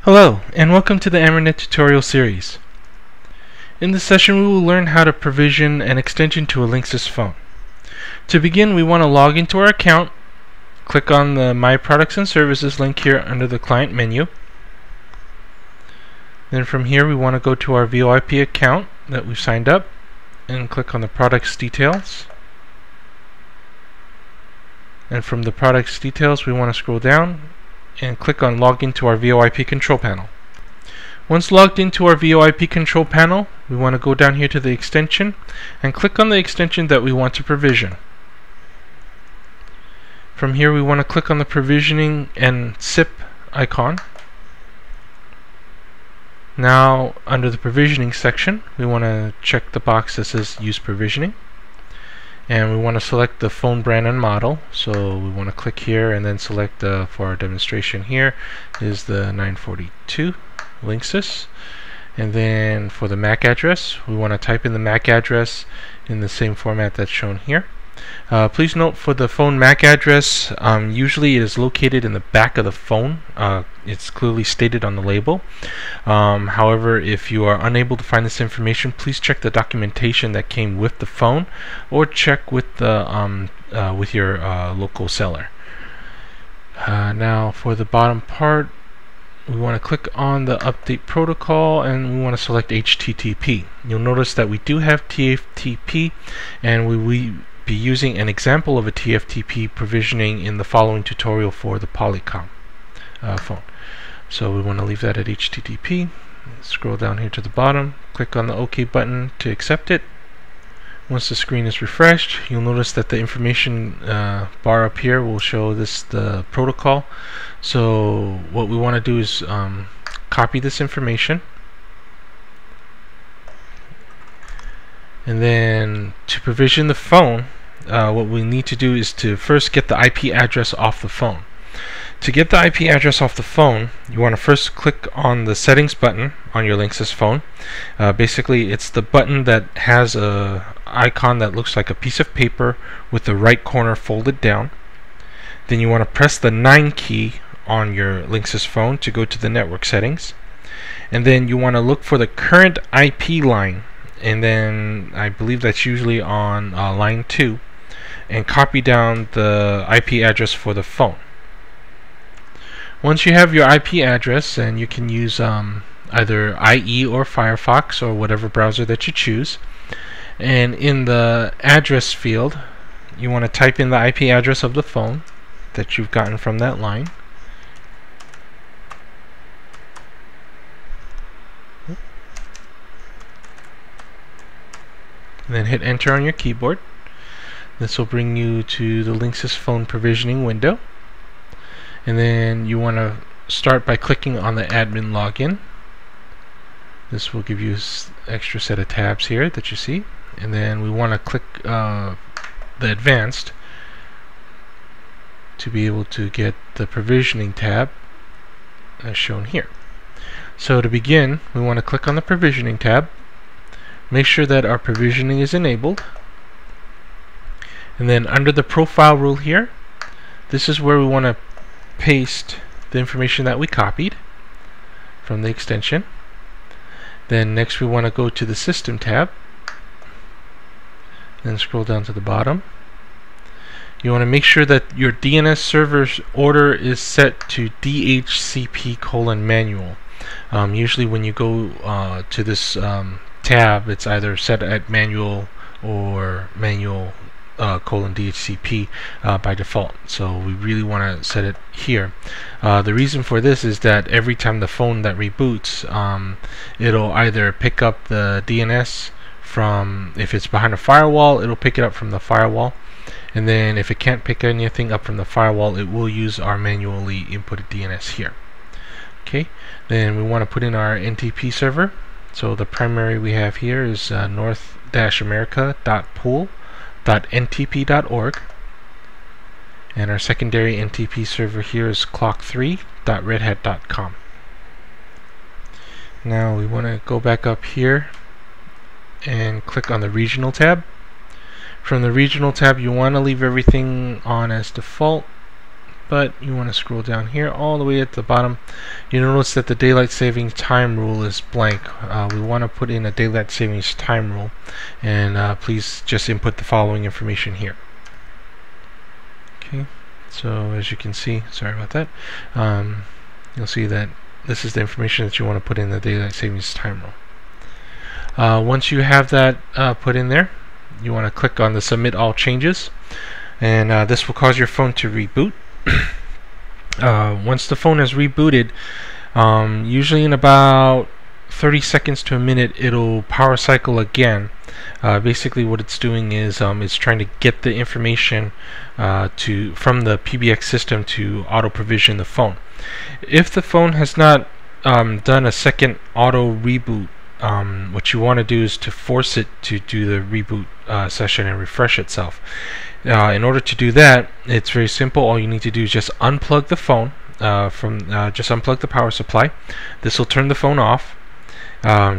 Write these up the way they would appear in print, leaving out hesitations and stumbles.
Hello, and welcome to the AmberNet tutorial series. In this session we will learn how to provision an extension to a Linksys phone. To begin, we want to log into our account, click on the My Products and Services link here under the Client menu. Then from here we want to go to our VoIP account that we've signed up and click on the Products Details. And from the Products Details we want to scroll down and click on Log into our VoIP control panel. Once logged into our VoIP control panel, we want to go down here to the extension and click on the extension that we want to provision. From here we want to click on the provisioning and SIP icon. Now under the provisioning section we want to check the box that says use provisioning. And we want to select the phone brand and model, so we want to click here and then select for our demonstration here is the 942 Linksys. And then for the MAC address we want to type in the MAC address in the same format that's shown here. Please note for the phone MAC address, usually it is located in the back of the phone. It's clearly stated on the label. However, if you are unable to find this information, please check the documentation that came with the phone, or check with the with your local seller. Now, for the bottom part, we want to click on the update protocol and we want to select HTTP. You'll notice that we do have TFTP, and we be using an example of a TFTP provisioning in the following tutorial for the Polycom phone. So we want to leave that at HTTP. Scroll down here to the bottom, click on the OK button to accept it. Once the screen is refreshed, you'll notice that the information bar up here will show the protocol. So what we want to do is copy this information, and then to provision the phone, what we need to do is to first get the IP address off the phone. To get the IP address off the phone, you want to first click on the settings button on your Linksys phone. Basically, it's the button that has a icon that looks like a piece of paper with the right corner folded down. Then you want to press the 9 key on your Linksys phone to go to the network settings. And then you want to look for the current IP line, and then I believe that's usually on line 2, and copy down the IP address for the phone. Once you have your IP address, and you can use either IE or Firefox or whatever browser that you choose, and in the address field you want to type in the IP address of the phone that you've gotten from that line. And then hit enter on your keyboard. This will bring you to the Linksys phone provisioning window. And then you want to start by clicking on the admin login. This will give you an extra set of tabs here that you see. And then we want to click the advanced to be able to get the provisioning tab as shown here. So to begin, we want to click on the provisioning tab. Make sure that our provisioning is enabled. And then under the profile rule here, this is where we want to paste the information that we copied from the extension. Then next we want to go to the System tab, then scroll down to the bottom. You want to make sure that your DNS server's order is set to DHCP:manual. Usually when you go to this tab, it's either set at manual or manual :DHCP by default. So we really want to set it here. The reason for this is that every time the phone that reboots, it'll either pick up the DNS from, if it's behind a firewall, it'll pick it up from the firewall, and then if it can't pick anything up from the firewall, it will use our manually inputted DNS here. Okay, then we want to put in our NTP server. So the primary we have here is north-america.pool.ntp.org, and our secondary NTP server here is clock3.redhat.com. Now we want to go back up here and click on the regional tab. From the regional tab, you want to leave everything on as default, but you want to scroll down here all the way at the bottom. You notice that the daylight saving time rule is blank. We want to put in a daylight savings time rule, and please just input the following information here. Okay, so as you can see, sorry about that, you'll see that this is the information that you want to put in the daylight savings time rule. Once you have that put in there, you want to click on the submit all changes, and this will cause your phone to reboot. Once the phone has rebooted, usually in about 30 seconds to a minute, it'll power cycle again. Basically what it's doing is it's trying to get the information from the PBX system to auto provision the phone. If the phone has not done a second auto reboot, what you want to do is to force it to do the reboot session and refresh itself. In order to do that, it's very simple. All you need to do is just unplug the phone just unplug the power supply. This will turn the phone off.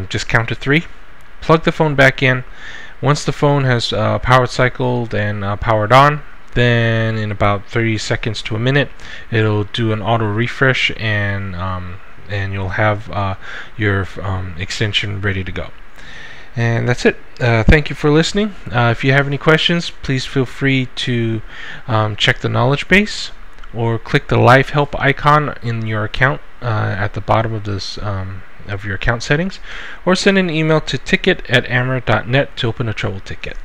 Just count to 3. Plug the phone back in. Once the phone has power cycled and powered on, then in about 30 seconds to a minute, it'll do an auto refresh, and you'll have your extension ready to go. And that's it. Thank you for listening. If you have any questions, please feel free to check the knowledge base, or click the live help icon in your account at the bottom of this of your account settings, or send an email to ticket@amra.net to open a trouble ticket.